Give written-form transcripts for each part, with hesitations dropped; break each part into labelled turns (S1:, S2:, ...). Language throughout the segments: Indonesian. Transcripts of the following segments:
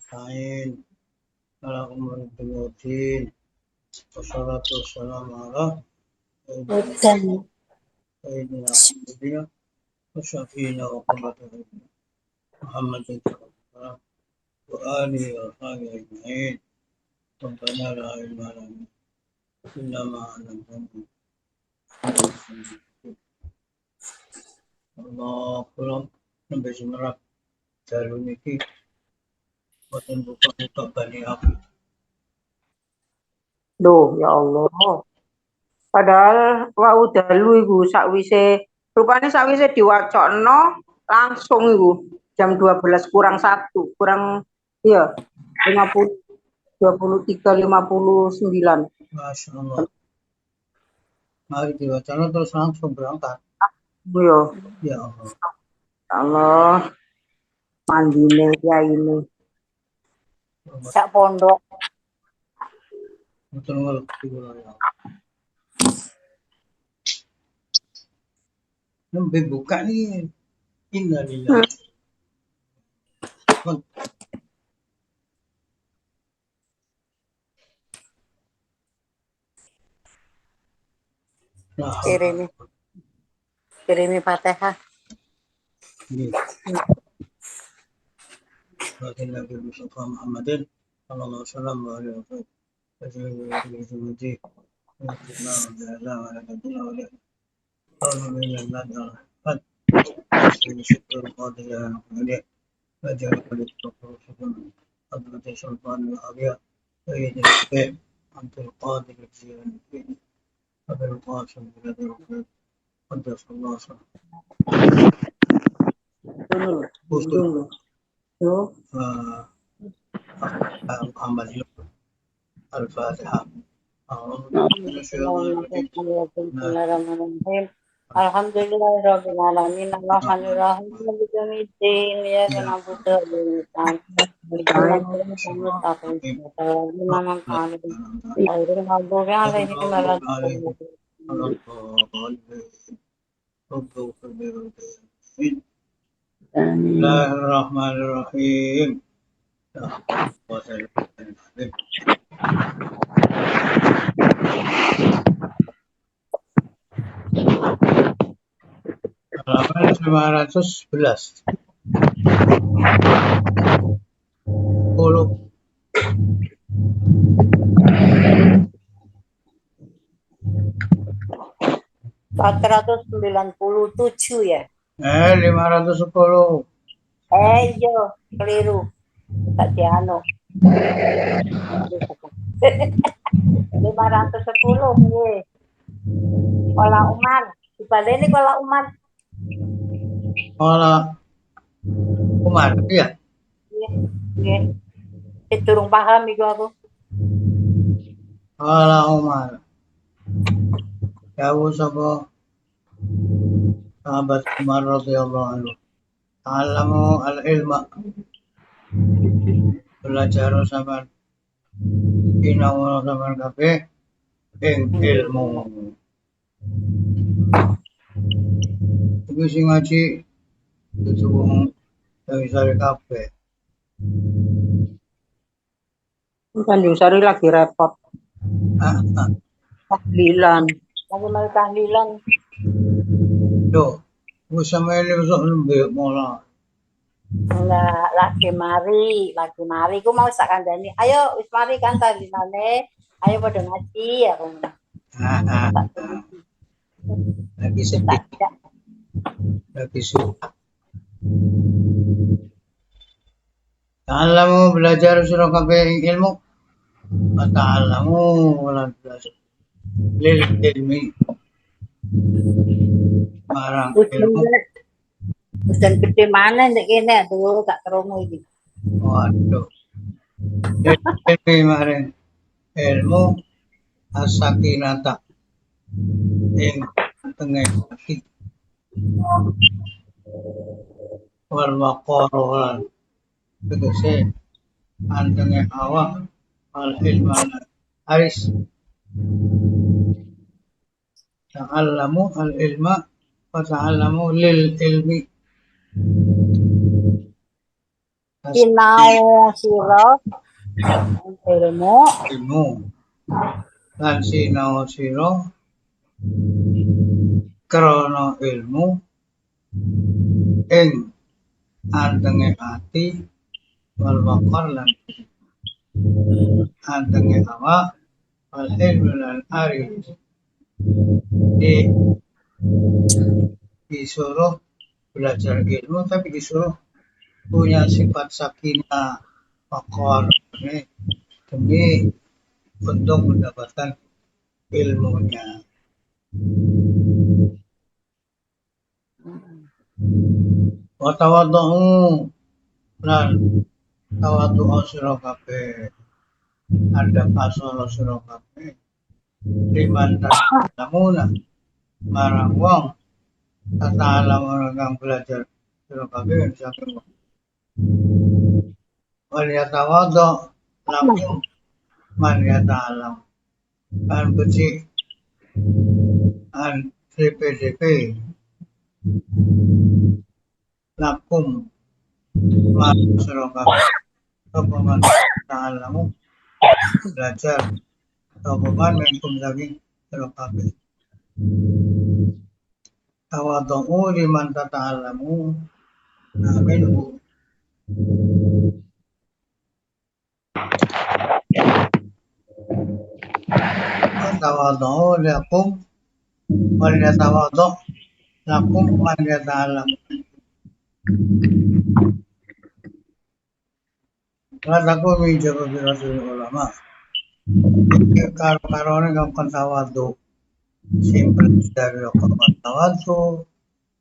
S1: Ain ala umur bin wassalatu wassalamu ala
S2: Hutan.
S1: sayyidina Muhammadin wa syafiina wa qurrati Muhammadin wa alihi wa sahbihi ajma'in. Rabbana la ilma lana illa ma 'allamtana Allah kulum sampai semerap dalu niki boten buka-buka bani api.
S2: Duh, ya Allah. Padahal wau dalu iku sakwise diwacana langsung iku jam 12 kurang 1, kurang iya 50 23:59.
S1: Masya Allah. Mari diwacana terus langsung berangkat.
S2: Iya,
S1: Ya Allah.
S2: Allah mandine kiyaine. Sak pondok.
S1: Betul ngerti kula ya. Nembe buka nih. Innalillah. Nah,
S2: Kirimi Fatihah.
S1: ini. Batin Nabi Mustafa Muhammadin sallallahu alaihi wasallam wa alihi wa sahbihi. Al-Fatihah.
S3: Alhamdulillahirrahmanirrahim. Alhamdulillahirrahmanirrahim. Bidzamiddin. Ya na'budu wa nasta'in.
S1: Bismillahirrahmanirrahim. Halaman 511. 10.
S3: 497 ya?
S1: 510.
S3: Iya, keliru. Tak diano. 510 nggih. Kola Umar. Dibaleni Kola Umar.
S1: Kola Umar, iya.
S3: Nggih. Durung paham iku aku.
S1: Kola Umar. Jauh sapa sahabat Umar radhiyallahu anhu. Ta'allamu al-ilma. Belajar sampean sinau sampean kabeh ing ilmu. Iku sing ngaji kudu wong sari kabeh.
S2: Tanjung Sari lagi repot. Tahlilan.
S3: Lagi mau tahlilan.
S1: Yo, wis sampeyan besok lembe mola.
S3: Enggak, lagi mari. Ku mau sak kandhani. Ayo wis mari kan tahlinane. Ayo padha ngaji ya.
S1: Lagi sedih. Lagi susah. Ta'allamu belajar sira kabeh ilmu. Ta'allamu lan belajar. Lil ilmi. Barang ilmu.
S3: Hujan gede mana ndek kene aduh gak krungu iki.
S1: Waduh. Ilmi maring ilmu as-sakinata. Ing tengah hati. Wal waqaran. Tegese antenge awak al ilman aris. Ta'allamu al ilma wa ta'allamu lil ilmi.
S3: sinau sira ilmu
S1: ilmu lan sinau sira krana ilmu ing antenge ati wal waqar lan antenge awak wal ilmu lan arif disuruh belajar ilmu tapi disuruh punya sifat sakinah waqar demi untuk mendapatkan ilmunya. Wa tawadhu lan tawadhu sira kabeh ada pasal sira kabeh liman ta'lamuna marang wong ta'lamuna kang belajar sira kabeh saking wal yatawadhu lakum man yata'lam kan beci an CPDP lakum marang sira kabeh apa man ta'lamu belajar apa man minkum saking sira kabeh tawadhu liman ta'lamu minhu tawadhu lakum wal yatawadhu lakum man yata'lam. Karena aku menjawab birasul ulama. Karone kang tawadhu sing dari kang tawadhu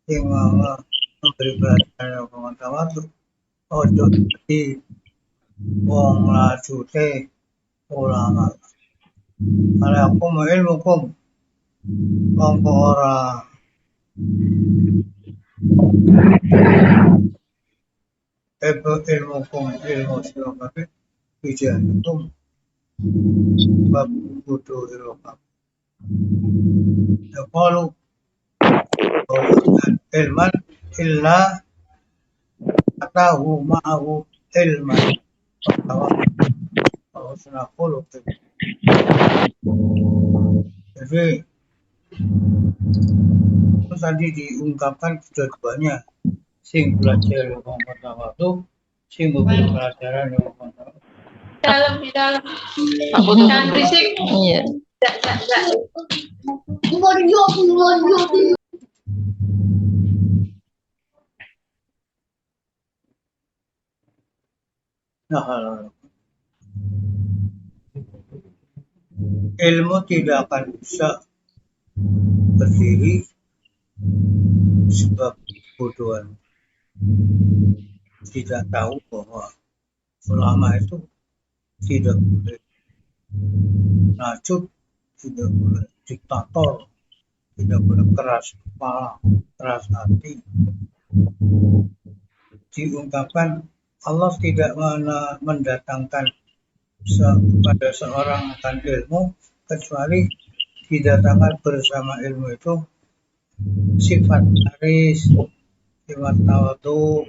S1: sing memberi pelajaran kang tawadhu ojo di wong lajute ulama. Kalau aku mau ilmukum mongko ora ilmukum ilmu sira kabeh bijanukum bab kudu sira kabeh. Yaqalu ilman illa atahu ma'ahu ilman husna khuluq. Jadi tadi diungkapkan kedua-duanya sing belajar wong tawadhu sing memberi pelajaran wong tawadhu.
S4: Di dalam jangan berisik.
S2: Iya.
S1: Nah, ilmu tidak akan bisa berdiri sebab kebodohan. Tidak tahu bahwa ulama itu tidak boleh nacut, tidak boleh diktator, tidak boleh keras kepala, keras hati. Diungkapkan Allah tidak mendatangkan kepada seorang akan ilmu kecuali didatangkan bersama ilmu itu sifat aris, sifat tawadhu,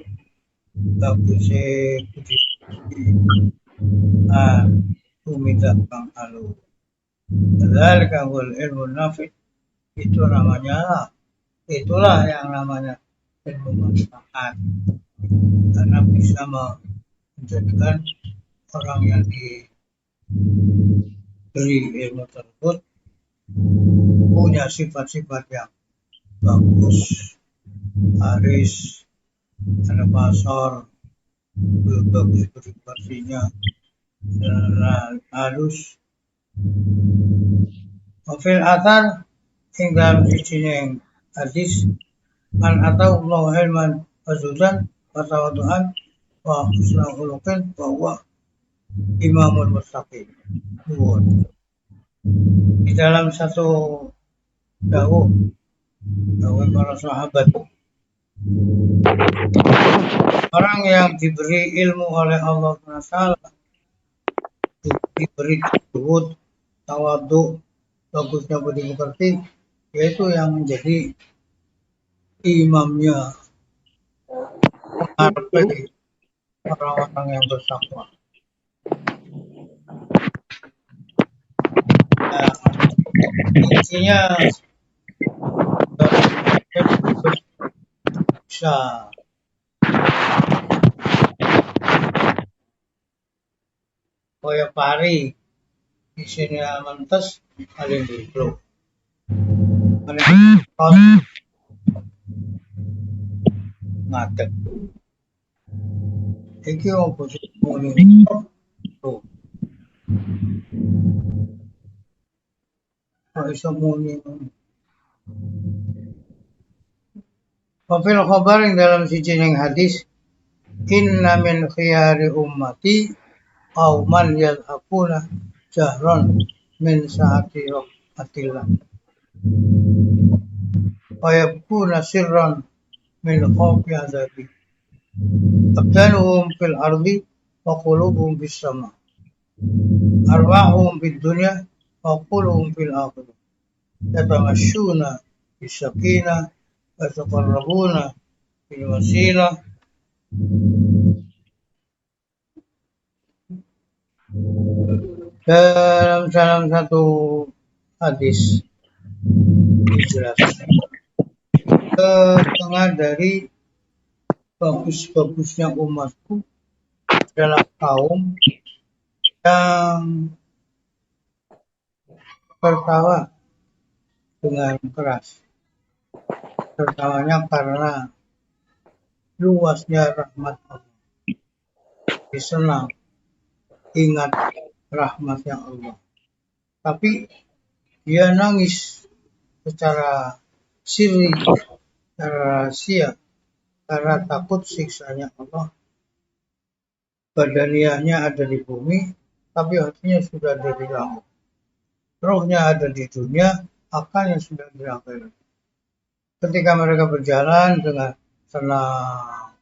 S1: bagusnya budi, umida kang halu. Dzalika wal ilmu nafi, itu namanya, itulah yang namanya ilmu manfaat, karena bisa menjadikan orang yang diberi ilmu tersebut punya sifat-sifat yang bagus, haris, ada pasar, bagus bersihnya, halus. Wafil atar tinggal di sini yang hadis man atau Allah ilman wazudan watawaduhan wa husna khuluqin wa huwa imamul mustaqim. Di dalam satu dawuh para sahabat, orang yang diberi ilmu oleh Allah SWT diberi zuhud, tawadhu, bagusnya budi pekerti, yaitu yang menjadi imamnya, orang-orang yang bertakwa. Nah, intinya bisa kaya pari di sini mentes paling dulu. Paling ngadeg. Iki opo sih muni tuh. Kok iso muni. Wafil khabar yang dalam siji ning hadis inna min khiyari ummati qauman yadhakuna jahron min saati rahmatillah wa yabkuna sirran min khawfi azabi abdanuhum fil ardi wa qulubuhum bis sama arwahuhum fid dunya wa qulubuhum fil akhirah yatamashshuna bis sakinah wa yataqarrabuna bil wasilah dalam salah satu hadis dijelaskan setengah dari bagus-bagusnya umatku adalah kaum yang tertawa dengan keras. Tertawanya karena luasnya rahmat Allah. Disenang ingat rahmatnya Allah. Tapi dia nangis secara sirri, secara rahasia, karena takut siksanya Allah. Badaniahnya ada di bumi, tapi hatinya sudah ada di langit. Rohnya ada di dunia, akalnya sudah di akhirat. Ketika mereka berjalan dengan tenang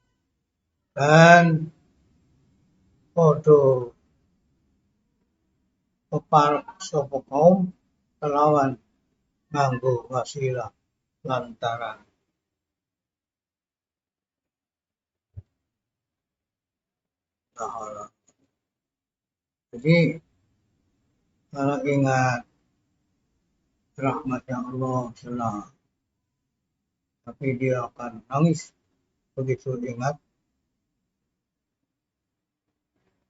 S1: dan podo peparek sapa kaum kelawan nganggo wasilah lantaran. Nah, jadi kalau ingat rahmatnya Allah senang, tapi dia akan nangis begitu ingat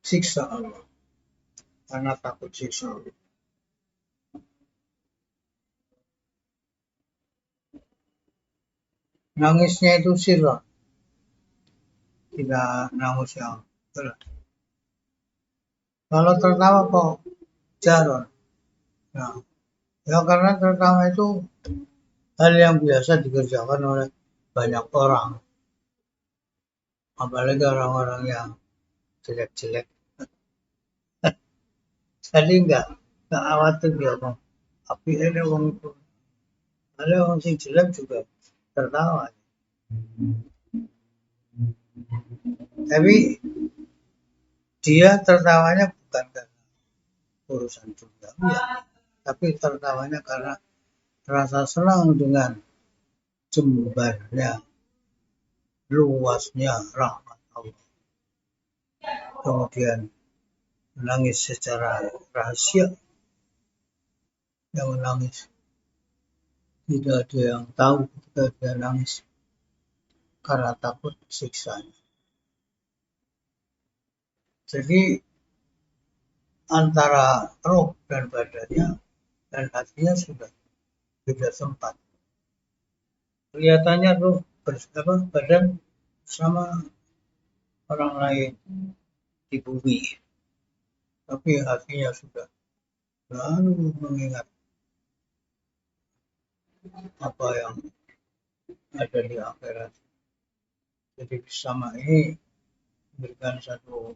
S1: siksa Allah karena takut siksa Allah. Nangisnya itu sirah, tidak nangis yang berat. Kalau tertawa kok jaron. Nah, ya karena tertawa itu hal yang biasa dikerjakan oleh banyak orang. Apalagi orang-orang yang jelek-jelek. Jadi enggak khawatir dia bang. Tapi ini orang itu. Ada orang yang jelek juga tertawa. Tapi dia tertawanya bukan karena urusan juga, tapi tertawanya karena rasa senang dengan jembarnya, luasnya rahmat Allah. Kemudian menangis secara rahasia, yang menangis tidak ada yang tahu ketika dia nangis karena takut siksanya. Jadi antara roh dan badannya dan hatinya sudah beda tempat. Kelihatannya roh badan sama orang lain di bumi, tapi hatinya sudah selalu mengingat apa yang ada di akhirat. Jadi bersama ini memberikan satu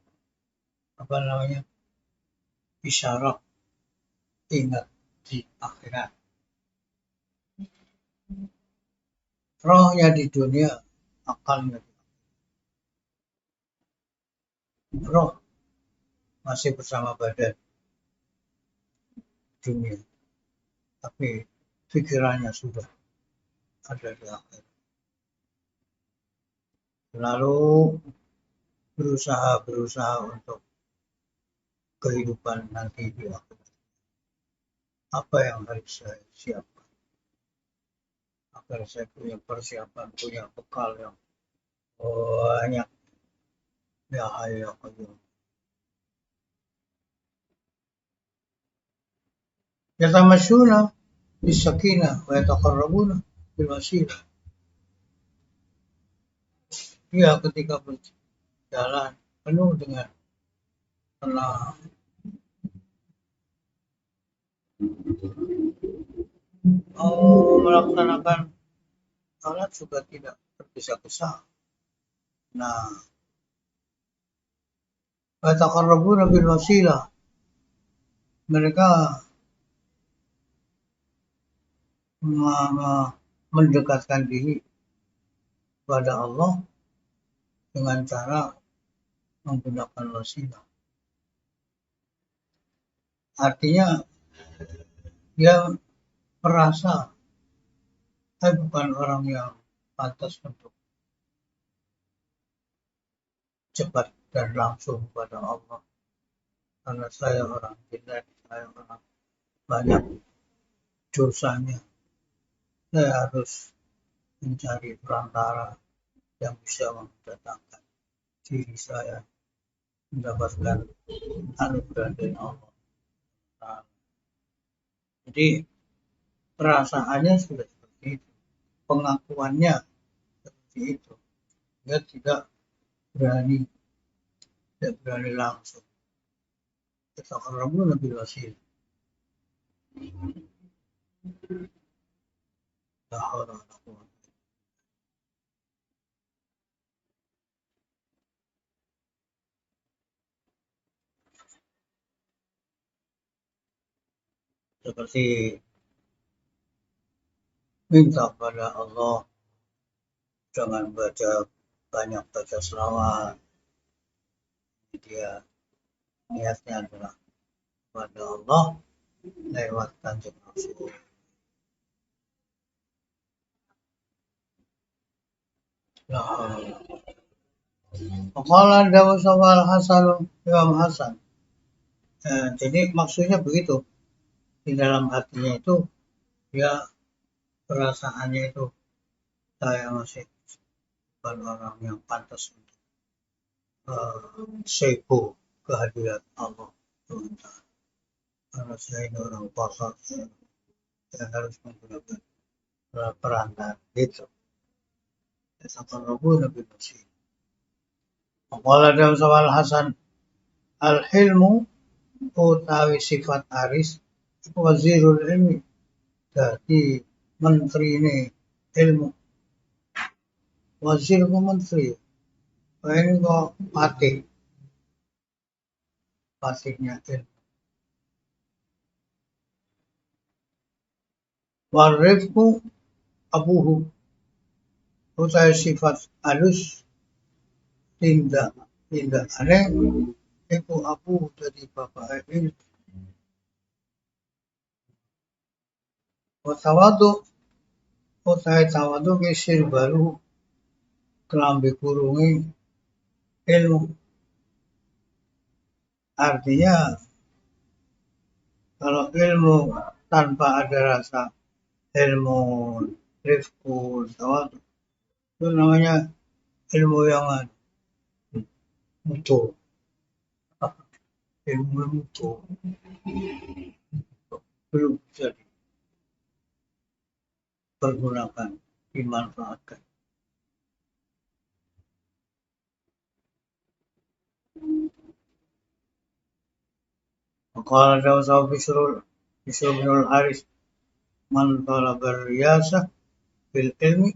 S1: isyarat ingat di akhirat. Rohnya di dunia, akalnya di roh masih bersama badan dunia, tapi pikirannya sudah ada di akhirat. Lalu berusaha untuk kehidupan nanti di akhirat. Apa yang harus saya siapkan agar saya punya persiapan, punya bekal yang banyak. Ya Hayyu ya Qayyum. Yatamasyuna bisakinah wa yataqarrabuna bil wasilah. Dia ketika berjalan penuh dengan tenang, melaksanakan salat juga tidak tergesa-gesa. Nah, wa yataqarrabuna bil wasilah. Mereka mendekatkan diri kepada Allah dengan cara menggunakan wasilah. Artinya dia merasa saya bukan orang yang pantas untuk cepat dan langsung kepada Allah, karena saya orang jelek, saya orang banyak dosanya. Saya harus mencari perantara yang bisa mendatangkan diri saya mendapatkan anugerah dari Allah. Jadi perasaannya sudah seperti itu, pengakuannya seperti itu. Dia tidak berani langsung. Yataqarrabuna bil wasilah. La haula wala quwwata. Seperti minta pada Allah dengan banyak baca selawat. Dia niatnya adalah kepada Allah lewat Kanjeng Rasul. Qala Dawu Sawal Hasan Imam Hasan. Jadi maksudnya begitu, di dalam hatinya itu dia perasaannya itu saya masih bukan orang yang pantas untuk seibu kehadiran Allah. Karena saya ini orang kosong, saya harus menggunakan perantara gitu. Yataqarrabuna bil wasilah. Qala Dawu Sawal Hasan al-hilmu utawi sifat aris wazirul ilmi, jadi menteri ini ilmu. Wazir itu menteri, ini kok patihnya ilmu. Warifku abuhu, utawi sifat halus tindak aneh itu abu dari bapak ilmu. Watawadu utawi tawadu kisir baru kelambi kurungi ilmu. Artinya kalau ilmu tanpa ada rasa ilmu rifku tawadu, itu namanya ilmu yang mutu. Ilmu mutu belum bisa dipergunakan, dimanfaatkan. Qala Dawu Bisrul binul Haris man talaba riyasah bil ilmi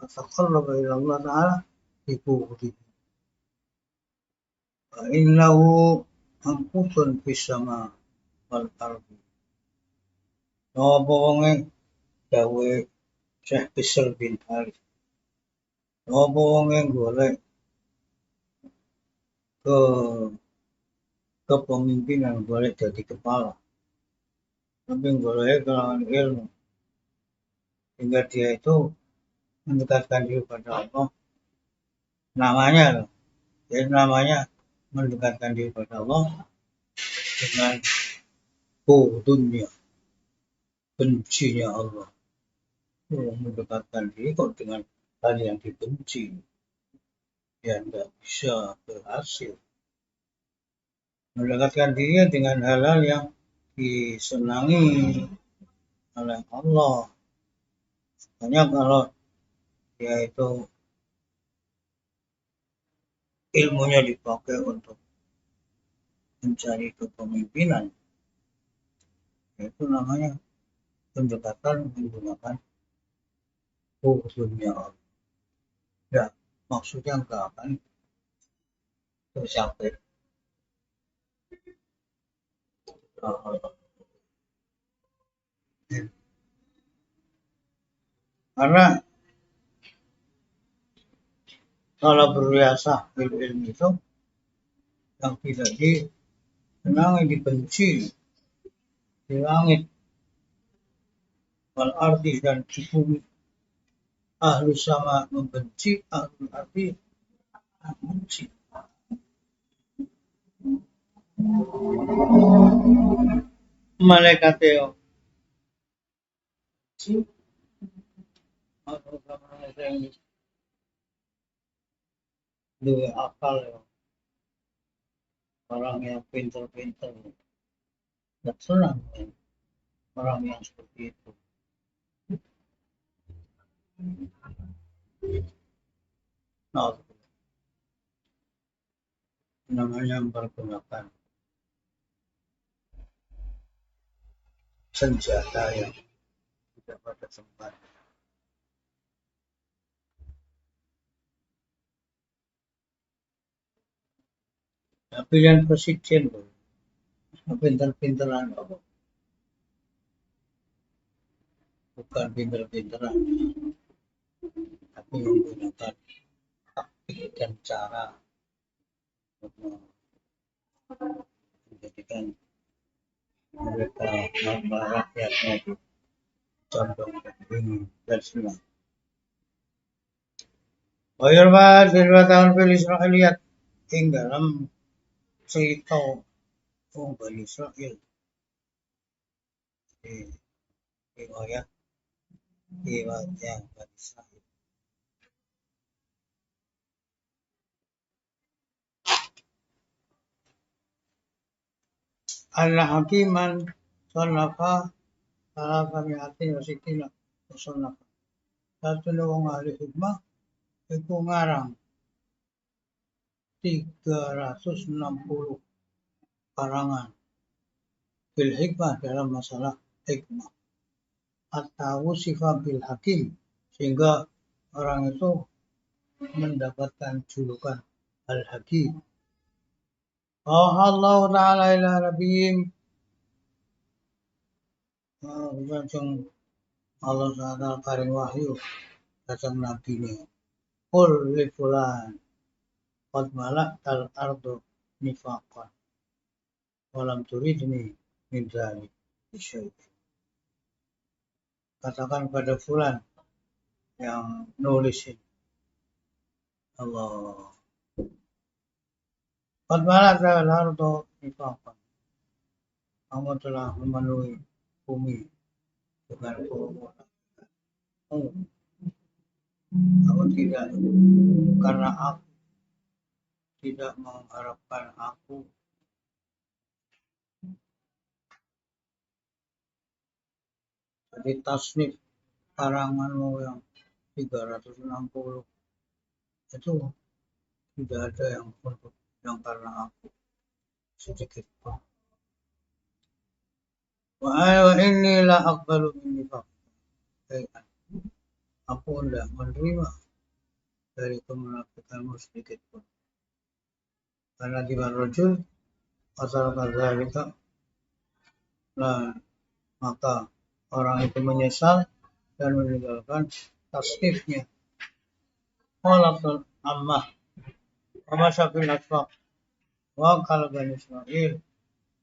S1: wa taqarraba ila Allah ta'ala bi quwwati. Wa innahu angkutun fis sama wal ardi. Napa wonge dawe Syekh Bisr bin Haris. Napa wonge golek kepemimpinan, boleh jadi kepala, tapi boleh kalangan ilmu, sehingga dia itu mendekatkan diri pada Allah. Namanya loh, Jadi namanya mendekatkan diri kepada Allah dengan dunia, bencinya Allah. Mendekatkan diri kok dengan hal yang dibenci, ya tidak bisa berhasil. Mendekatkan diri dengan hal-hal yang disenangi oleh Allah. Hanya kalau dia itu ilmunya dipakai untuk mencari kepemimpinan, itu namanya pendekatan menggunakan dunia Allah. Ya, maksudnya enggak akan tercapai. Karena kalau berriasa ilmu itu yang tidak disenangi, dibenci di langit, wal ardi dan di bumi, ahlu sama membenci, ahlu ardi membenci. Malaikat yo dua akal yo, orang yang pintar-pintar tidak senang orang yang seperti itu. Nah, namanya mempergunakan senjata yang tidak pada tempat. Nah, pilihan presiden loh, pintar-pintaran loh. Bukan pintar-pintaran, tapi menggunakan taktik dan cara untuk menjadikan mereka rakyatnya itu condong dan senang. Wayurbat 2 tahun fil Israiliyat ing dalam cerita Bani Israel di riwayat yang Bani Israel. Al-Hakiman Sonafa salah kami hati wasitina Sonafa. Satu wong ahli hikmah iku ngarang 360 karangan bil hikmah dalam masalah hikmah atau sifat bil hakim, sehingga orang itu mendapatkan julukan al-hakim. Allah Ta'ala ila nabiyim, Allah Ta'ala paring wahyu datang nabi ini, qul li fulan qad malaktal ardu nifaqan walam turidni min dzalik syai'in. Katakan pada fulan yang nulis ini, Allah qad malaktal ardu nifaqan, kamu telah memenuhi bumi dengan kemuliaan. Kamu tidak, karena aku tidak mengharapkan aku. Jadi tasnif karanganmu yang 360 itu tidak ada yang untuk yang karena aku sedikit pun. Wa inni la aqbalu min nifaq. Aku tidak menerima dari kemunafikanmu sedikit pun. Karena di rajul asal kadzalika, nah maka orang itu menyesal dan meninggalkan tasnifnya. Qalatul ammah wa masyakil asfaq wa qala Bani Israil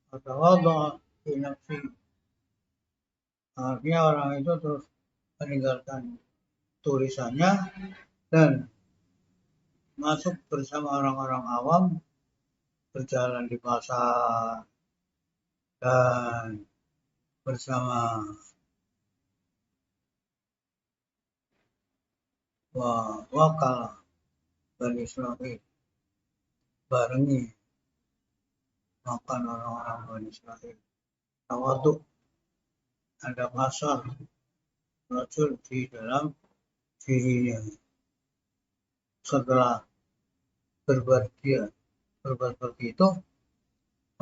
S1: atawadha fi nafsi. Artinya orang itu terus meninggalkan tulisannya dan masuk bersama orang-orang awam, berjalan di pasar, dan bersama wakal Bani Israil, barengi makan orang-orang Bani Israil. Tawaduk, ada pasar Rasul di dalam dirinya. Setelah berbuat seperti itu,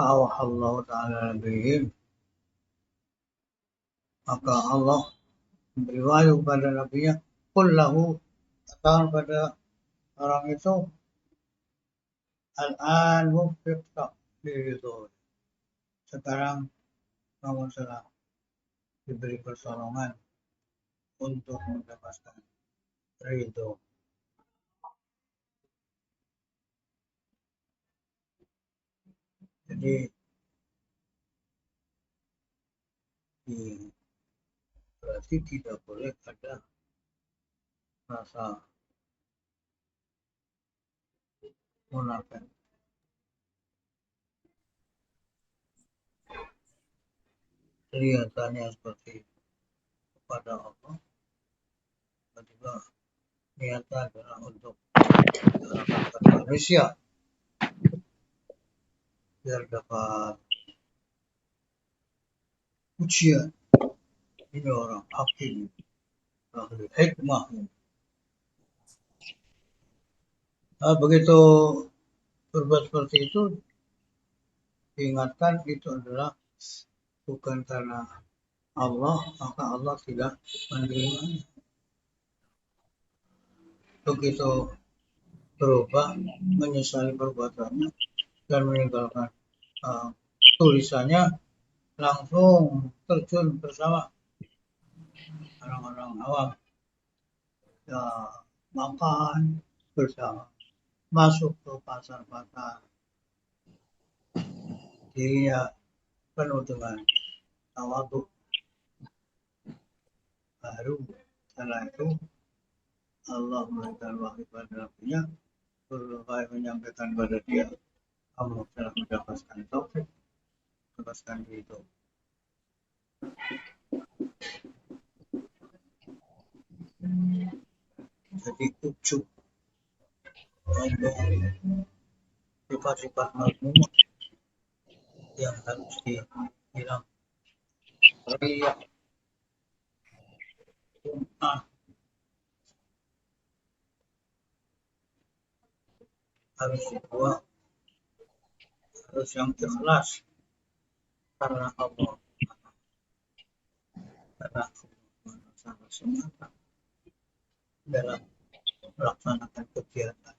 S1: Allah Ta'ala nabiyyin, maka Allah memberi wahyu kepada nabinya, qul lahu, katakan pada orang itu, al-an mufiqta liridul, sekarang kamu telah diberi pertolongan untuk mendapatkan ridho. Jadi berarti tidak boleh ada rasa munafik. Kelihatannya seperti kepada Allah, tiba-tiba niatnya adalah untuk menyelamatkan manusia biar dapat ujian. Ini orang hakim, ahli hikmah. Nah, begitu berbuat seperti itu, diingatkan itu adalah bukan karena Allah, maka Allah tidak menerimanya. Begitu berubah, menyesali perbuatannya, dan meninggalkan tulisannya, langsung terjun bersama orang-orang awam, ya, makan bersama, masuk ke pasar-pasar, dirinya penuh dengan tawaduk. Baru setelah itu Allah memberikan wahyu pada nabinya, berbagai menyampaikan pada dia, kamu telah mendapatkan taufik, mendapatkan itu. Jadi ujub, sifat-sifat mazmumah yang harus dihilang. Riya, sum'ah, harus dibuang, harus yang ikhlas karena Allah, karena Allah sangat semata dalam melaksanakan kegiatan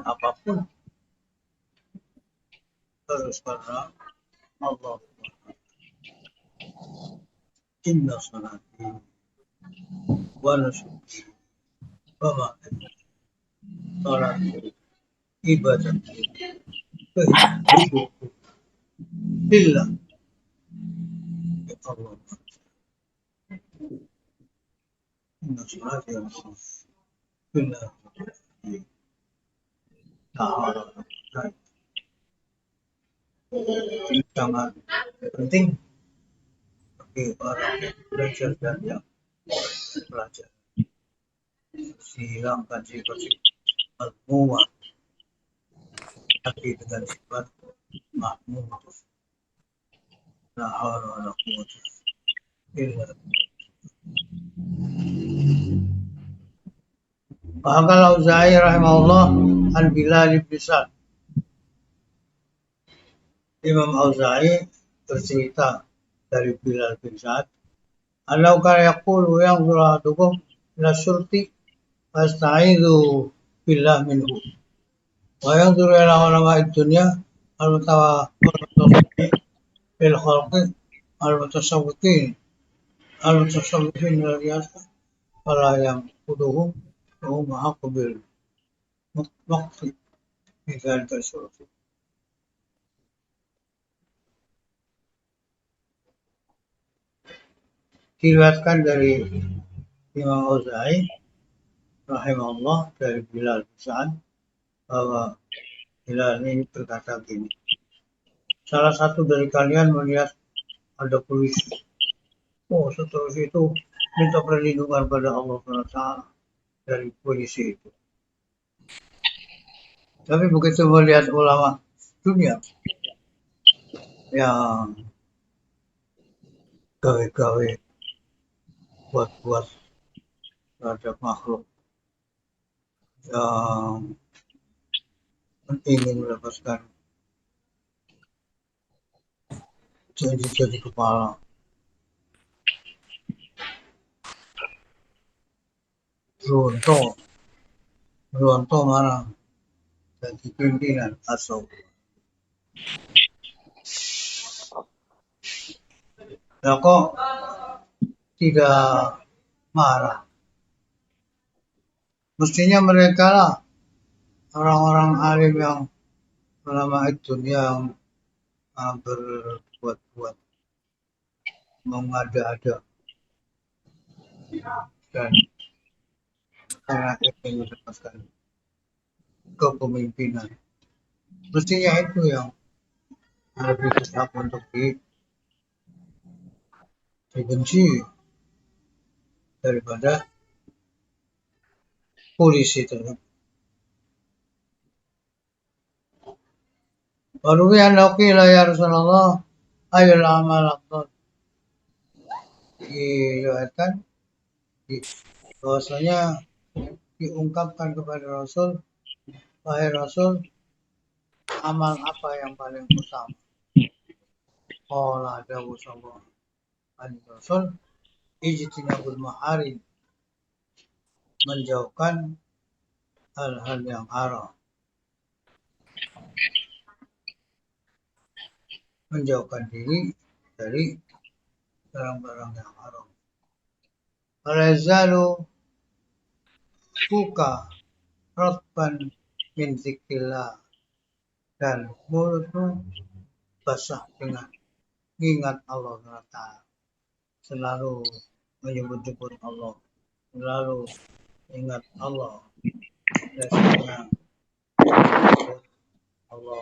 S1: apapun, harus karena Allah. Inna salati wa nusuki wa ma'ati, salat, ibadah, hidupku billah, ya Allah. Inna salati wa nusuki billah, ini sangat penting bagi orang yang belajar dan yang belajar. Hilangkan sifat-sifat mazmumah, tapi dengan sifat mahmud. La haula wa la quwwata illa billah. Qala Auza'i rahimahullah an Bilal bin Sa'd. Imam Auza'i bercerita dari Bilal bin Sa'd, "Allau kana yaqulu yanzuru ahadukum ila syurti fasta'idhu billah minhu wa yanzuru ila ulama'id dunya al-mutawassitin fil khalqi al-mutasawwiqin al-mutasawwifin al-riyasa fala yanquduhum wa hum haqqu bil waqti fi dhalika syurti." Diriwayatkan dari Imam Auza'i, rahimahullah dari Bilal bin Sa'ad bahwa Bilal ini berkata gini, salah satu dari kalian melihat ada polisi. Oh, seterus itu minta perlindungan pada Allah SWT dari polisi itu. Tapi begitu melihat ulama dunia yang gawe-gawe buat-buat terhadap makhluk yang ingin mendapatkan jadi kepala. Ronto marah jadi pimpinan atau ya kok tidak marah. Mestinya mereka lah orang-orang alim yang ulama itu yang berbuat-buat mengada-ada dan karena ingin mendapatkan kepemimpinan. Mestinya itu yang lebih besar untuk dibenci daripada polisi tersebut. Baru yang qila ya Rasulullah ayul amal afdal. Diriwayatkan bahwasanya diungkapkan kepada Rasul, wahai Rasul, amal apa yang paling utama? Qala dawu sallallahu alaihi Rasul, ijtinabul maharim, menjauhkan hal-hal yang haram. Menjauhkan diri dari barang-barang yang haram. Alazalu buka rotban min zikrillah, dan mulutmu basah dengan ingat Allah SWT. Selalu menyebut-nyebut Allah, selalu ingat Allah. Biasanya Allah,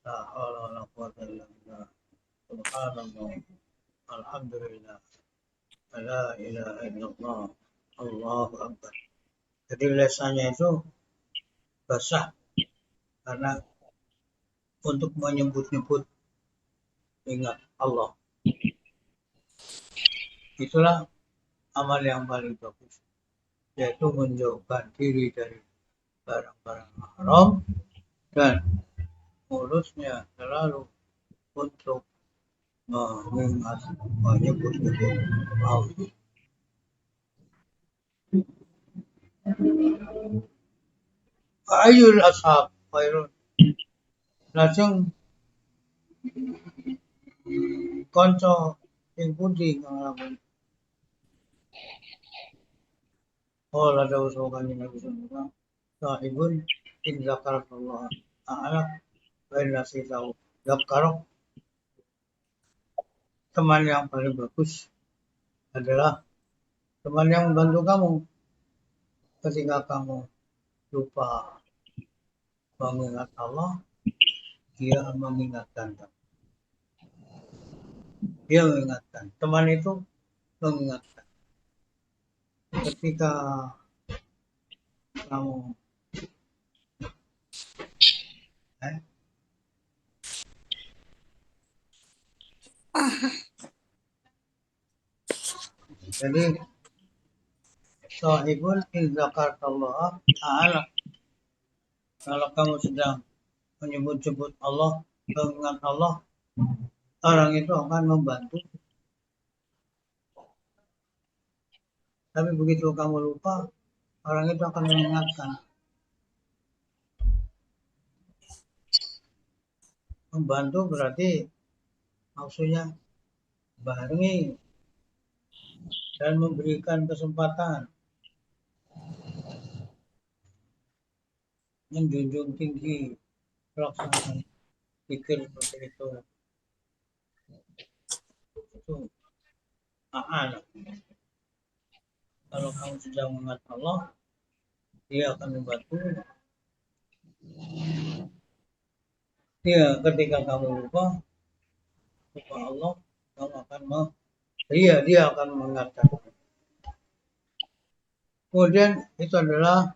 S1: la haula wala quwwata illa billah. Subhanallah, alhamdulillah, la ilaha illallah, Allahu akbar. Jadi lesannya itu basah karena untuk menyebut-nyebut ingat Allah. Itulah amal yang paling bagus, yaitu menjauhkan diri dari barang-barang haram dan mulutnya selalu untuk mengingat, menyebut-nyebut Allah. Ayul ashab khairun. Lajeng kanca sing pundi kang lamun. Oh, ada usul kanjeng Nabi sallallahu alaihi wasallam. Sahibun in zakarallah ta'ala wa in nasitahu zakarok. Teman yang paling bagus adalah teman yang membantu kamu ketika kamu lupa mengingat Allah, dia mengingatkan kamu. Dia mengingatkan. Teman itu mengingatkan. Ketika kamu jadi sahibun in zakarallah ta'ala, kalau kamu sedang menyebut-sebut Allah, mengingat Allah, orang itu akan membantu. Tapi begitu kamu lupa, orang itu akan mengingatkan. Membantu berarti maksudnya barengi dan memberikan kesempatan, menjunjung tinggi pelaksanaan pikir seperti itu. Itu anak. Kalau kamu sedang mengingat Allah, dia akan membantu. Dia ketika kamu lupa Allah, kamu akan dia akan mengingatkan. Kemudian itu adalah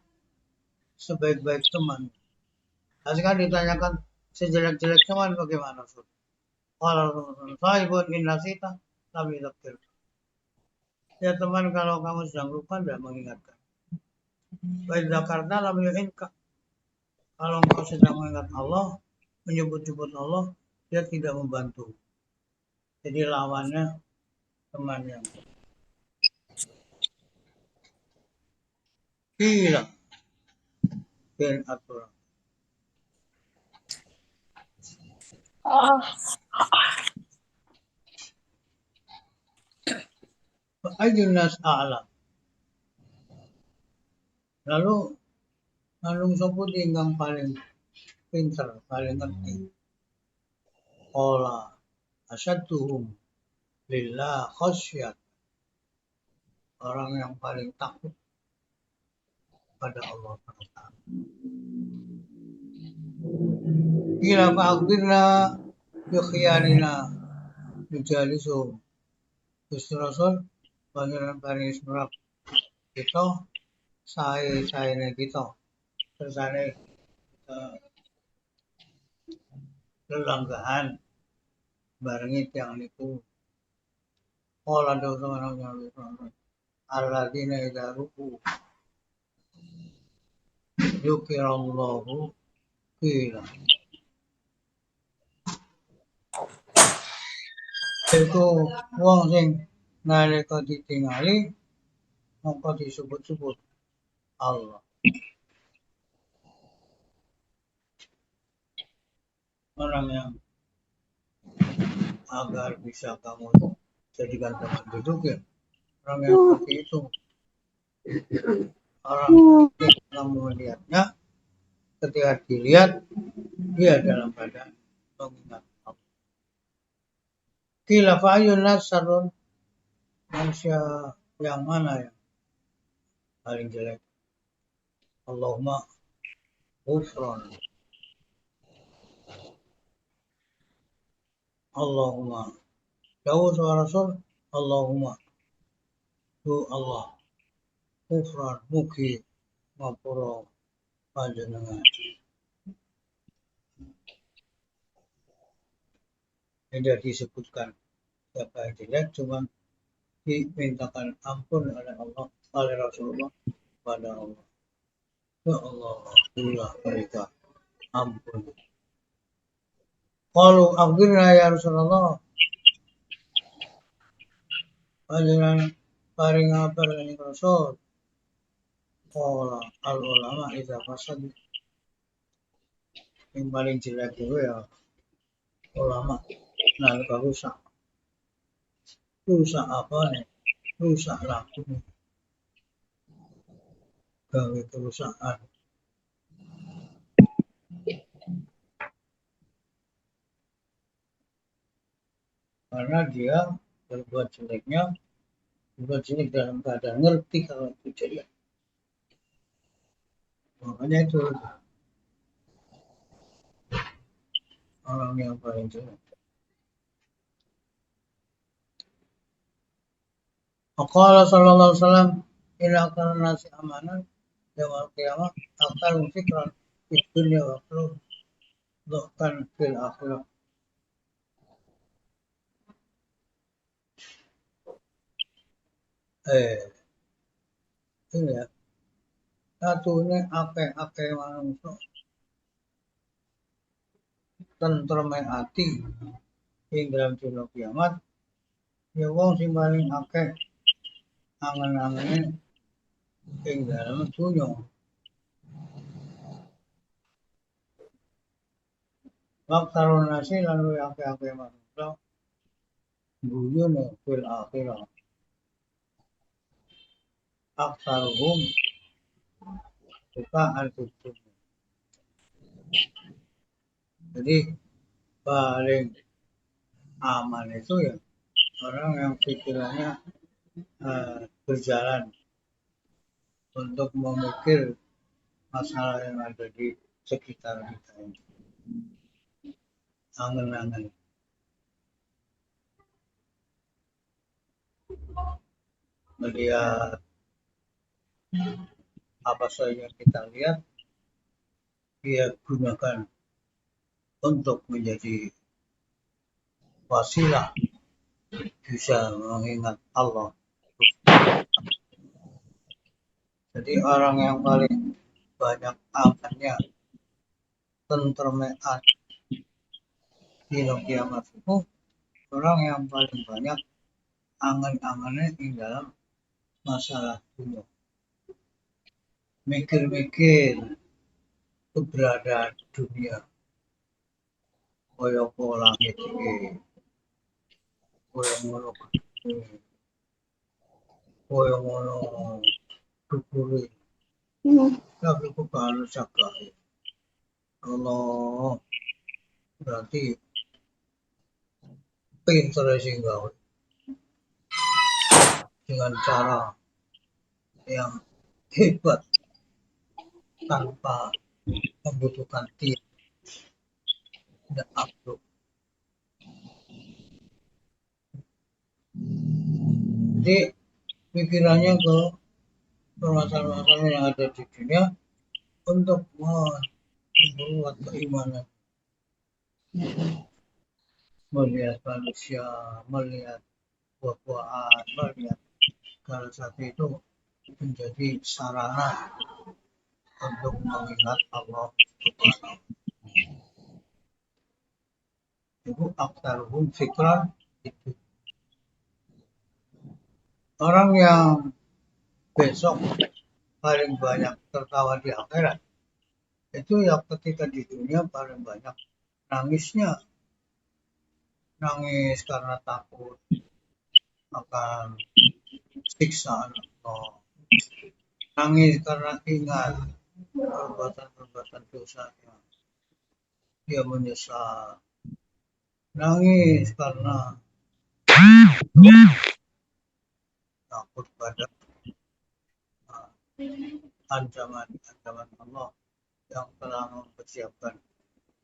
S1: sebaik-baik teman. Nah, sekarang ditanyakan sejelek-jelek teman bagaimana? Kalau sahibun in nasita lam yudzakir. Ya teman, kalau kamu sedang lupa tidak mengingatkan. Wa idza karna lam yu'inka. Kalau engkau sedang mengingat Allah, menyebut-nyebut Allah, dia tidak membantu. Jadi lawannya teman yang gila bin aturan. Ayun nas a'lam. Lalu nalung sapa ingkang paling pinter, paling ngerti. Qala asyadduhum lillah khasyat. Orang yang paling takut pada Allah Taala. Kila fa'akhbirna bi khiyarina bijalisuhum. Gusti Rasul panjenengan paring surat kita sae-saene kita. Tersane lelanggahan barengi tiyang niku. Qala dawuh alladzina idza ruku dzukirallahu qila. Itu wong sing nalika ditingali mongko disebut-sebut Allah. Orang yang agar bisa kamu jadikan teman duduk ya, orang yang seperti itu, orang yang kamu melihatnya, ketika dilihat dia dalam keadaan mengingat Allah. Qila fa'ayun nasarun, manusia yang mana yang paling jelek? Allahumma ghufran. Allahumma jauh suara Rasul, Allahumma tu Allah ghufran mugi ngapura panjenengan. Tidak disebutkan siapa yang jelek, cuma dimintakan ampun oleh Allah, oleh Rasulullah pada Allah. Ya Allah, itulah mereka ampun. Qalu akhbirna ya Rasulullah. Panjenengan paring ngabar ing Rasul. Qala al ulama idza fasad. Yang paling jelek itu ya ulama. Nalika rusak. Rusak apa nih? Rusak laku. Gawe kerusakan. Karena dia berbuat jelek dalam keadaan ngerti kalau itu jelek. Makanya itu orang yang paling jelek. Qala sallallahu alaihi wasallam ila kana nasi amanan yaumil qiyamah akal fikran fid dunya wa dhahkan fil akhirah. Ini ya. Satunya akeh manungsa tentreme ati ing dalam dina kiamat ya wong sing paling akeh angen-angene ing dalam dunya. Waktarun nasi lalu akeh manungsa guyune fil akhirah. Aksaruhum suka al-kutub. Jadi paling aman itu ya orang yang pikirannya berjalan untuk memikir masalah yang ada di sekitar kita ini. Angan-angan. Melihat apa saja yang kita lihat, dia gunakan untuk menjadi wasilah bisa mengingat Allah. Jadi orang yang paling banyak amannya, tentremnya di kiamat itu orang yang paling banyak angan-angannya di dalam masalah dunia. Mikir-mikir keberadaan dunia. Kaya langit iki, kaya ngono iki, kaya ngono dukure. Tapi kok kalau cakap Allah berarti pinter sih gawe dengan cara yang hebat tanpa membutuhkan tidak upload. Jadi pikirannya ke permasalahan yang ada di dunia untuk membuat keimanan, melihat manusia, melihat buah-buahan, melihat segala sesuatu itu menjadi sarana untuk mengingat Allah Subhanahu. Itu aktaruhum fikran itu. Orang yang besok paling banyak tertawa di akhirat itu ya ketika di dunia paling banyak nangisnya, nangis karena takut akan siksaan Allah, nangis karena ingat perbuatan-perbuatan dosa yang dia menyesal, nangis karena takut pada ancaman Allah yang telah mempersiapkan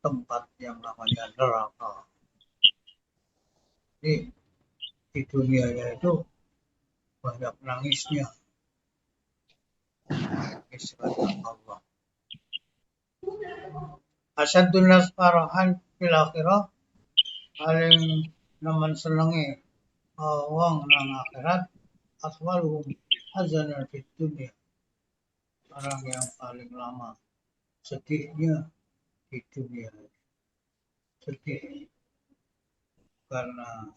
S1: tempat yang namanya neraka. Jadi di dunianya itu banyak nangisnya, nangis pada Allah. Asyadun nas farahan fil akhirah, paling nemen senenge wong nang akhirat, aswaluhum hazanan fid dunya, orang yang paling lama sedihnya di dunia, sedih karena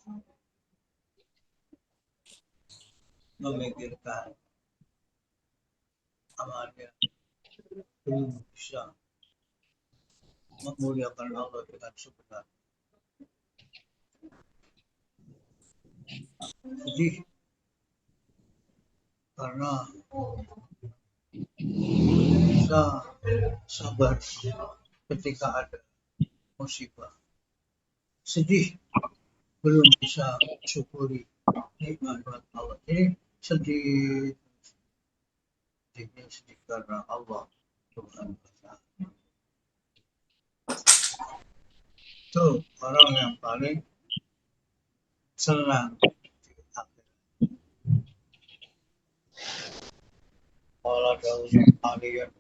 S1: memikirkan amalnya belum bisa memuliakan Allah dengan sebenar. Sedih karena bisa sabar ketika ada musibah. Sedih belum bisa syukuri nikmat Allah. Jadi sedih karena Allah Subhanahu wa ta'ala. Itu orang yang paling senang di akhirat. Allah Dawud Aliyah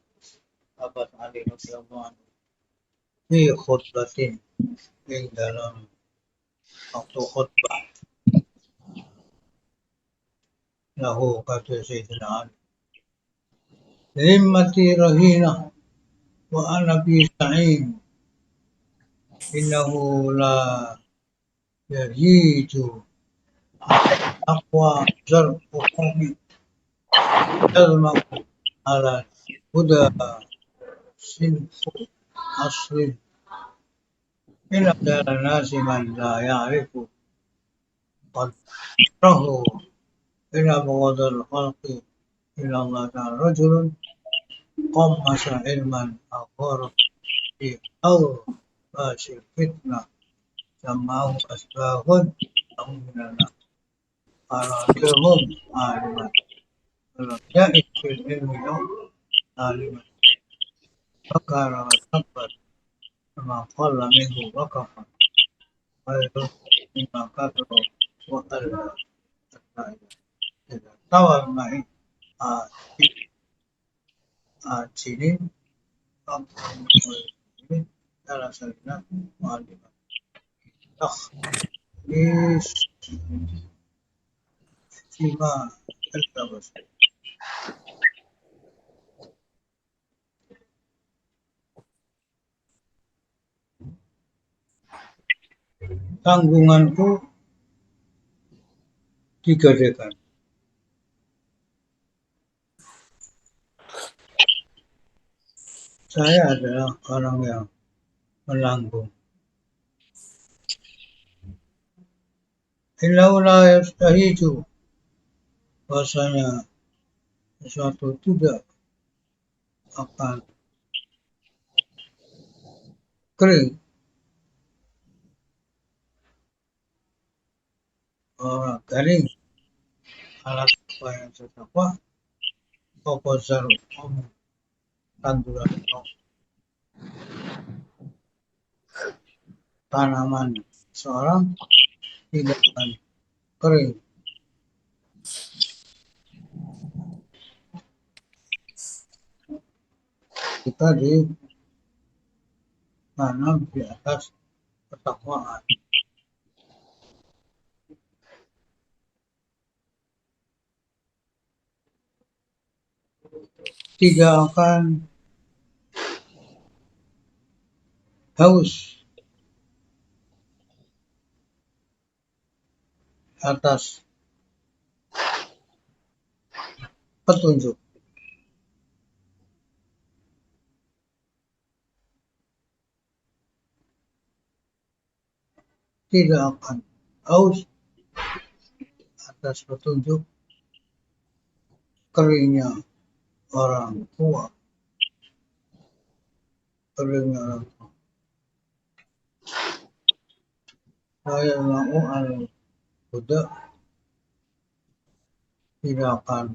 S1: Abad Ali radhiyallahu anhu fi khutbatin yang dalam waktu khutbah lahu kata Sayyidina Ali, himmati rahina wa ana bi sa'in innahu la yajidu aqwa zarqu qawmi yalmaku ala huda sinfu asrin ila dala nasi man la ya'rifu qadrahu ila bawadal khalqi ila Allah ta'ala rajulun qammasa ilman akhara fi awbasil fitnah sama'u asbahun minana aradilhum aliman ولم يئس في العلم يوم عالما فكر وتكبر فما قل منه وكفى خير مما كثر وقل حتى إذا طوى المعين سنين أكثر من سنين درس الناس معلما تخليص فيما التبس tanggunganku digadekan. Saya adalah orang yang menanggung. Innahu la yastahidu, bahasanya sesuatu tidak akan kering. Orang garing alat apa yang terdapat opozar tanduran tanaman seorang tidak akan kering. Kita ditanam di atas ketakwaan. Tidak akan haus atas petunjuk. Tidak akan haus atas petunjuk keringnya orang tua. Keringnya orang tua. Saya mau al-huda tidak akan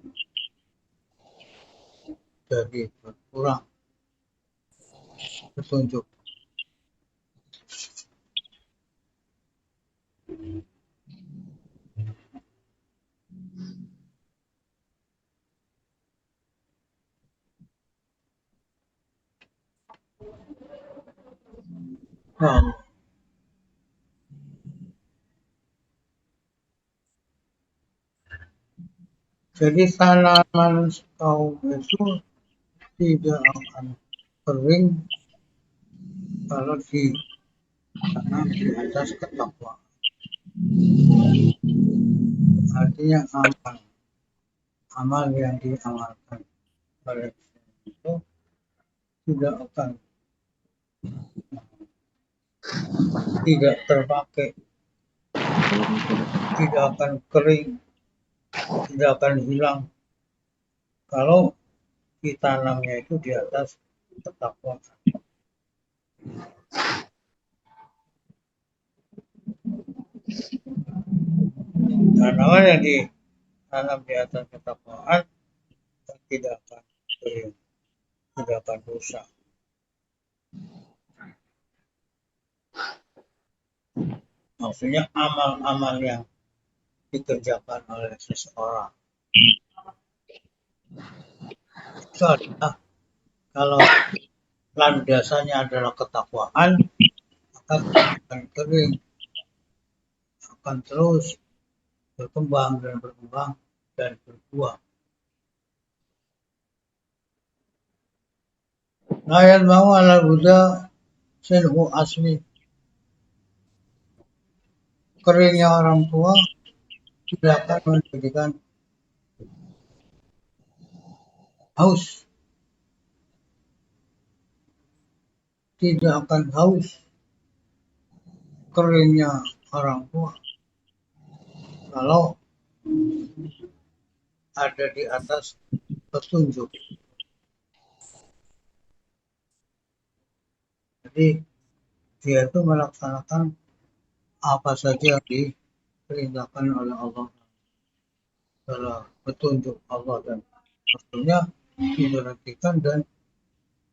S1: jadi berkurang petunjuk. Jadi tanaman kaum itu tidak akan kering kalau ditanam di atas ketakwaan. Artinya amal yang diamalkan oleh itu tidak akan tidak terpakai, tidak akan kering, tidak akan hilang kalau ditanamnya itu di atas ketakwaan. Tanaman yang ditanam di atas ketakwaan tidak akan kering, tidak akan rusak. Maksudnya amal-amal yang dikerjakan oleh seseorang itu adalah kalau landasannya adalah ketakwaan, maka akan kering, akan terus berkembang dan berkembang dan berbuah. Ayat mau ala Buddha senhu asli, keringnya orang tua tidak akan menjadikan haus, tidak akan haus keringnya orang tua kalau ada di atas petunjuk. Jadi dia itu melaksanakan apa saja yang diperintahkan oleh Allah, adalah petunjuk Allah dan Rasulnya diperhatikan dan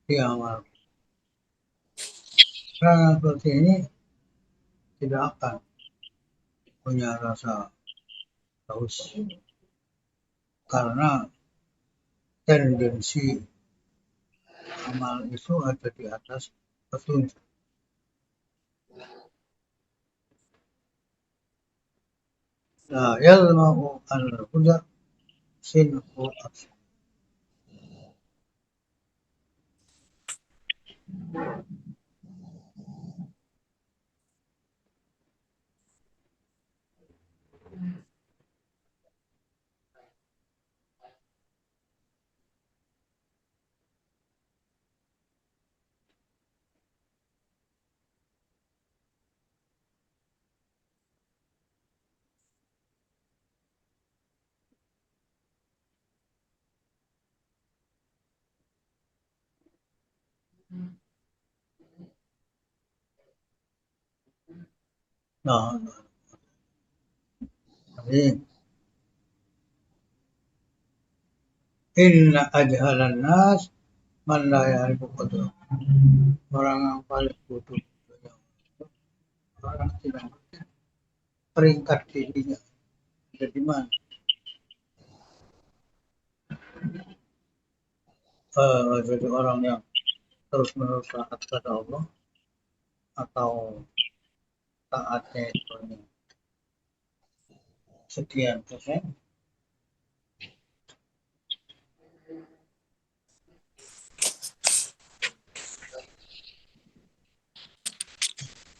S1: diamalkan. Orang yang seperti ini tidak akan punya rasa haus karena tendensi amal itu ada di atas petunjuk. La yalma'u al-huda sinhu absar. Nah, jadi inna ajhalan nas man la ya'rifu qadra. Orang yang paling bodoh orang tidak peringkat dirinya ada di mana. Jadi orang yang terus-menerus taat kepada Allah atau taatnya itu sekian persen,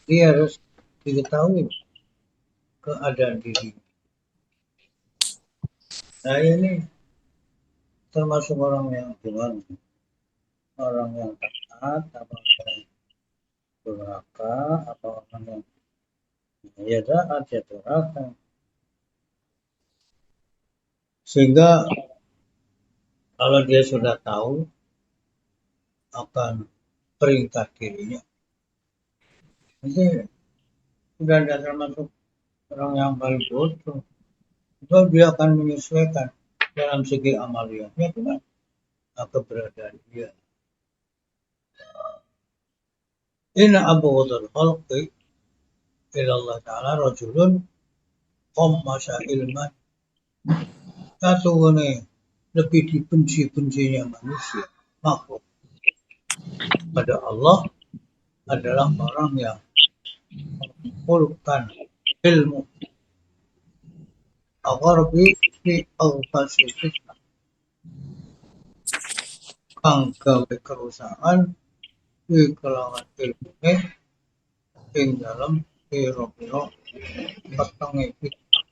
S1: dia harus diketahui keadaan diri. Nah ini termasuk orang yang Tuhan, orang yang taat, apa yang durhaka, apa orang yang ya taat, ya durhaka. Sehingga kalau dia sudah tahu akan peringkat dirinya, nanti sudah tidak termasuk orang yang paling bodoh. Itu dia akan menyesuaikan dalam segi amaliyahnya dengan keberadaan dia. Inna abghadal khalqi ila Allah Ta'ala rajulun qammasa ilman. Sesungguhnya lebih dibenci-bencinya manusia, makhluk pada Allah adalah orang yang mengumpulkan ilmu agar fi awfasi fitnah kang gawe kerusakan di kalangan ilmu ing dalam pira-pira petenge fitnah.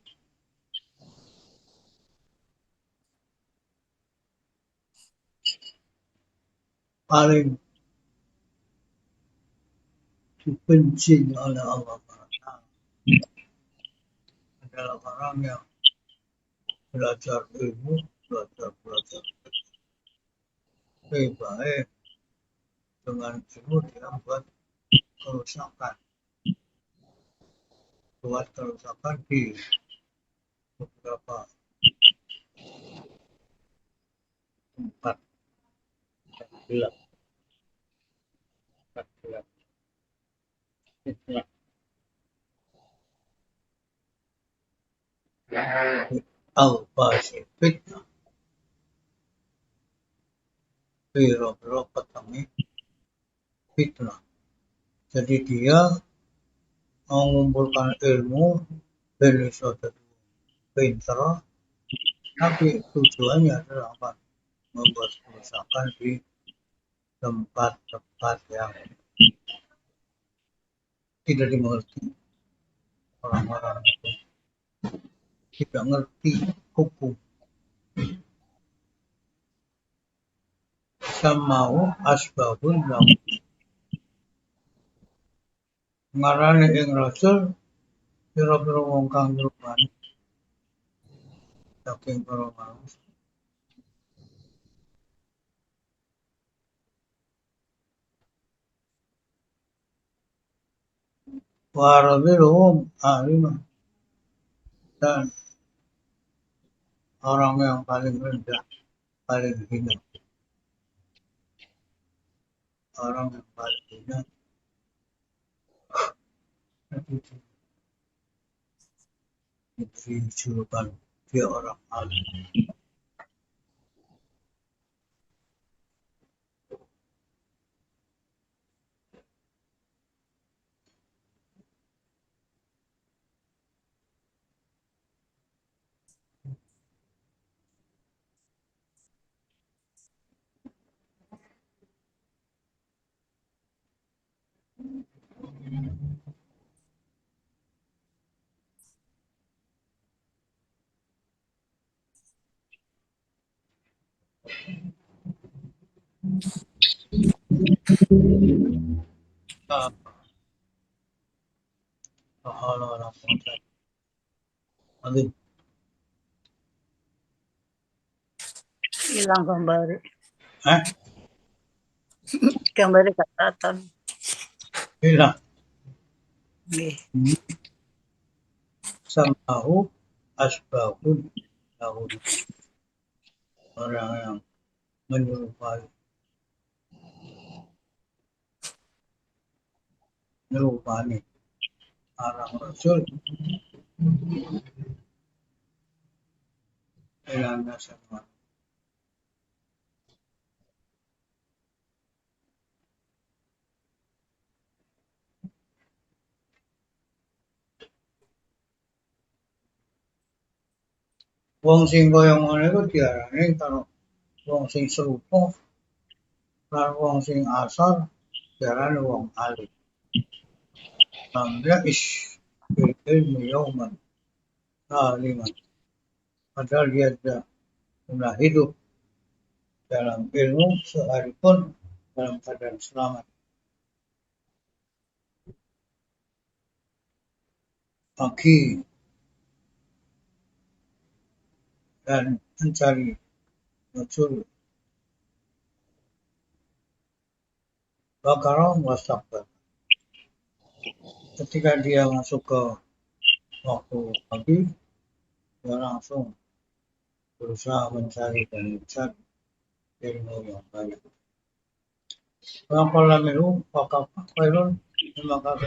S1: Paling dibenci oleh Allah Ta'ala adalah orang yang belajar ilmu, belajar baik dengan ilmu dia buat kerusakan di beberapa tempat yang gelap, fitnah. Al-Fasi fitnah pira-pira petenge fitnah. Jadi dia mengumpulkan ilmu dan iso dadi pinter, tapi tujuannya adalah apa? Membuat kerusakan di tempat-tempat yang tidak dimengerti orang-orang itu, tidak ngerti hukum. Samau asbabun lahu. Ngarane ing rasul pira-pira wong kang nyuruhani saking para manusia. Waradilhum alimah, dan orang yang paling rendah paling hina. Orang yang paling hina diberi julukan dia orang alim. Orang alim.
S2: Hilang gambar.
S1: Hah?
S2: Gambarnya gak kelihatan.
S1: Hilang.
S2: Nggih.
S1: Samahu asbahun lahun. Orang yang menyerupai arang Rasul ilana sama. Wong sing kaya ngono iku diarani karo wong sing serupa lan wong sing asal diarani wong alim. Namanya bil ilmi yauman aliman. Padahal dia tidak pernah hidup dalam ilmu sehari pun dalam keadaan selamat. Pagi dan mencari Rasul Bakara wasakbar. Ketika dia masuk ke waktu pagi, dia langsung berusaha mencari dan mencari ilmu yang banyak. Kalau milu, pakak kailun, maka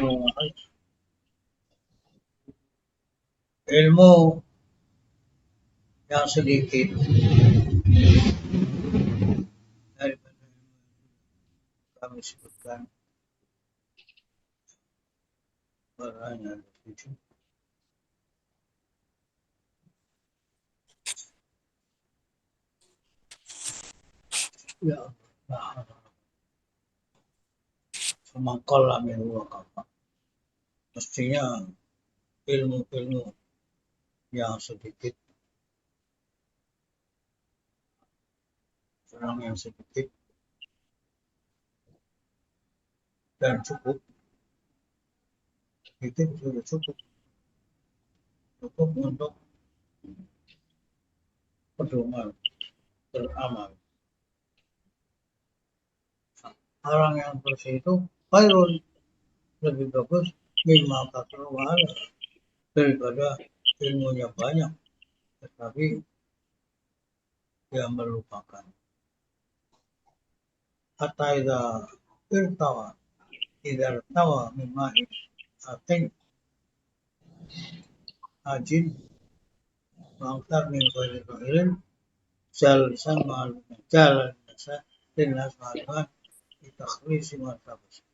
S1: ilmu yang sedikit daripada kami sebutkan beranya itu. Ya Allah. Semangkala milu wakafak. Mestinya ilmu-ilmu yang sedikit, orang yang sedikit dan cukup, itu sudah cukup untuk pedoman beramal. Orang yang bersih itu khairun, lebih bagus mimma katruwala daripada ilmunya banyak tetapi dia melupakan. Hatta idza irtawa mimma atin ajin mangtar min khairin jal sama jalan nasa dinas ma'rifat ditakhris martabas.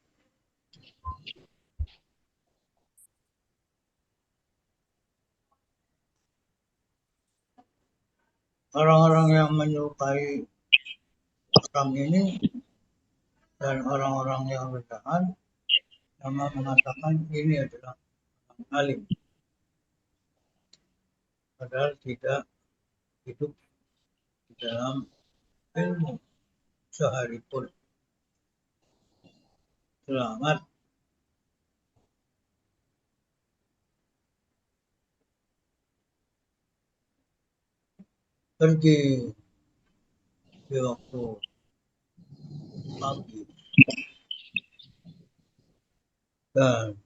S1: Orang-orang yang menyukai orang ini dan orang-orang yang rendahan sama mengatakan ini adalah orang alim, padahal tidak hidup di dalam ilmu sehari pun. Selamat pergi di waktu pagi dan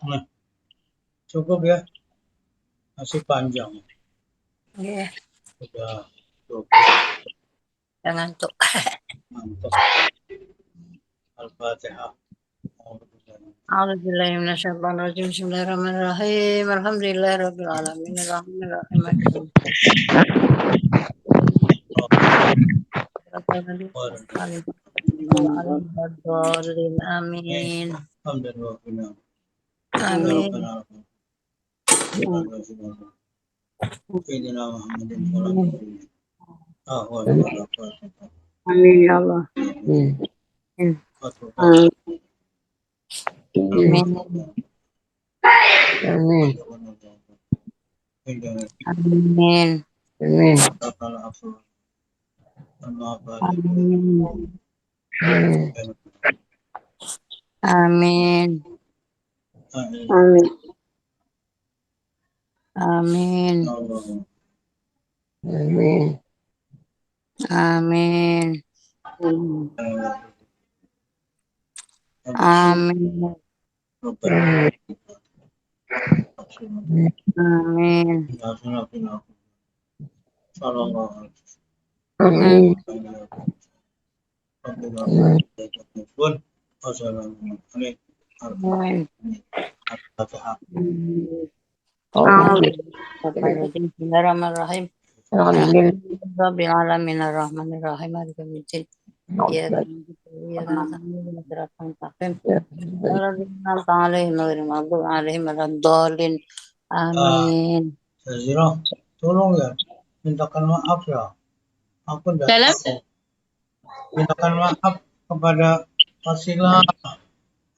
S1: Nah, cukup ya. Masih panjang.
S2: Nggih,
S1: Sudah 12.
S2: ngantuk.
S1: Mantap. Al-Fatihah.
S2: A'udzubillahi minasyaitonir rajim. Bismillahirrahmanirrahim. Alhamdulillahirabbil alamin. Arrahmanirrahim. Maliki yaumiddin. Amin.
S1: Alhamdulillah.
S2: Amin.
S1: Sayyidina Muhammadin sallallahu alaihi wasallam.
S3: Amin ya Allah.
S2: Amin. Amin. Amin.
S3: Amin.
S2: Amin. Amin. Amin. Amin. Amin. Bismillahirrahmanirrahim. Rabbil alamin arrahmanirrahim maliki yaumiddin. Iyyaka na'budu wa iyyaka nasta'in ihdinas siratal mustaqim. Siratal ladzina an'amta 'alaihim ghairil maghdubi 'alaihim waladdallin. Amin.
S1: Zira, tolong ya, mintakan maaf ya. Aku tidak
S4: Dalam?
S1: tahu. Mintakan maaf kepada Pasila.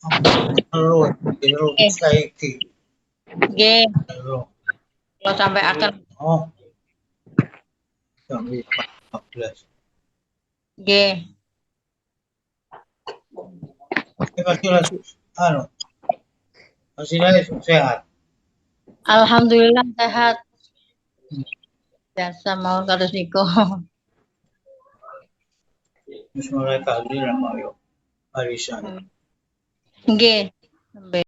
S1: Aku Saiki.
S4: G. Kalau sampai akan
S1: Oh, sampai 14.
S4: G.
S1: Pasila sehat.
S4: Alhamdulillah sehat. Biasa mau terus niko.
S1: Terus mulai tahlilan Mario Arisan.
S4: G. B.